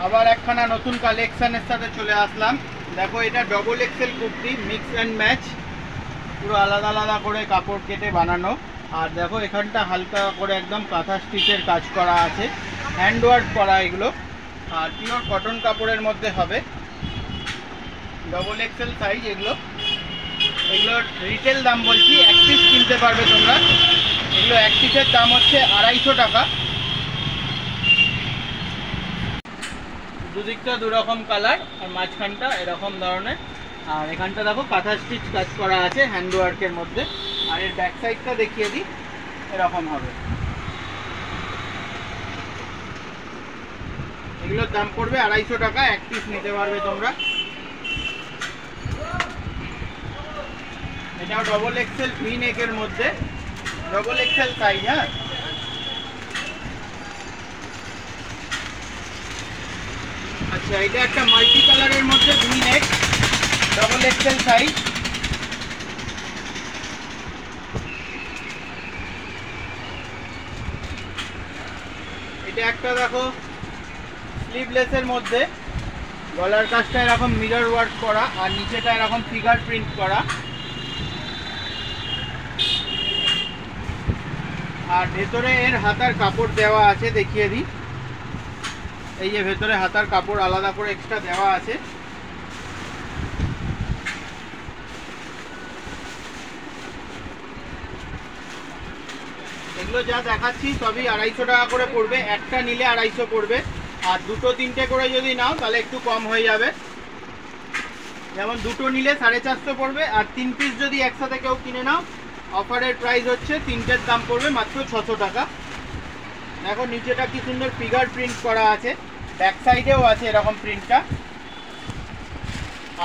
আবার একখানা নতুন কালেকশনের সাথে চলে আসলাম। দেখো এটা double XL kurti, mix and match, পুরো আলাদা আলাদা করে কাপড় কেটে বানানো। আর দেখো এখানটা হালকা করে একদম কাঁথা স্টিচের কাজ করা আছে, হ্যান্ডওয়ার্ক করা এগুলো, আর পিওর কটন কাপড়ের মধ্যে হবে। ডবল এক্সেল সাইজ এগুলোর রিটেল দাম বলছি, এক পিস কিনতে পারবে তোমরা। এগুলো এক পিসের দাম হচ্ছে 250 টাকা। দুদিকটা দুরকম কালার, আর মাঝখানটা এরকম ধরনের। আর এখানটা দেখো কাঁথা স্টিচ কাজ করা আছে হ্যান্ডওয়ার্কের মধ্যে। আর এর ব্যাক সাইডটা দেখিয়ে দিই, এরকম হবে। এগুলোর দাম পড়বে 250 টাকা, এক পিস নিতে পারবে তোমরা। এটাও ডবল এক্সেল ভি নেকের মধ্যে, ডবল এক্সেল সাইজ। হ্যাঁ, আচ্ছা এটা একটা মাল্টি কালারের মধ্যে ভি নেক, ডবল এক্সেল সাইজ। এটা একটা দেখো স্লিভলেসের মধ্যে, গলার কাজটা এরকম মিরর ওয়ার্ক করা, আর নিচেটা এরকম ফিগার প্রিন্ট করা। আর ভেতরে এর হাতার কাপড় দেওয়া আছে, দেখিয়ে দিই। এই যে ভেতরে হাতার কাপড় আলাদা করে এক্সট্রা দেওয়া আছে। এগুলো যা দেখাচ্ছি সবই 250 টাকা করে পড়বে, একটা নিলে 250 পড়বে। আর দুটো তিনটে করে যদি নাও তাহলে একটু কম হয়ে যাবে। যেমন দুটো নিলে 450 পড়বে, আর 3 পিস যদি একসাথে কেউ কিনে নাও অফারের প্রাইস হচ্ছে তিনটের দাম পড়বে মাত্র 600 টাকা। দেখো নিচেটা কি সুন্দর ফিগার প্রিন্ট করা আছে, ব্যাক সাইডেও আছে এরকম প্রিন্টটা।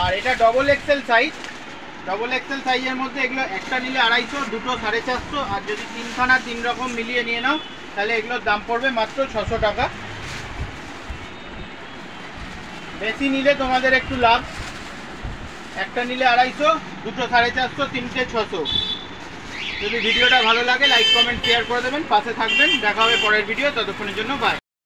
আর এটা double XL size, double XL সাইজের মধ্যে এগুলো একটা নিলে 250, দুটো 450, আর যদি তিনখানা 3 রকম মিলিয়ে নিয়ে নাও তাহলে এগুলোর দাম পড়বে মাত্র 600 টাকা। বেশি নিলে তোমাদের একটু লাভ, একটা নিলে 250, দুটো 450, তিনটে 600। যদি ভিডিওটা ভালো লাগে লাইক কমেন্ট শেয়ার করে দেবেন, পাশে থাকবেন। দেখা হবে পরের ভিডিও, ততক্ষণের জন্য বাই।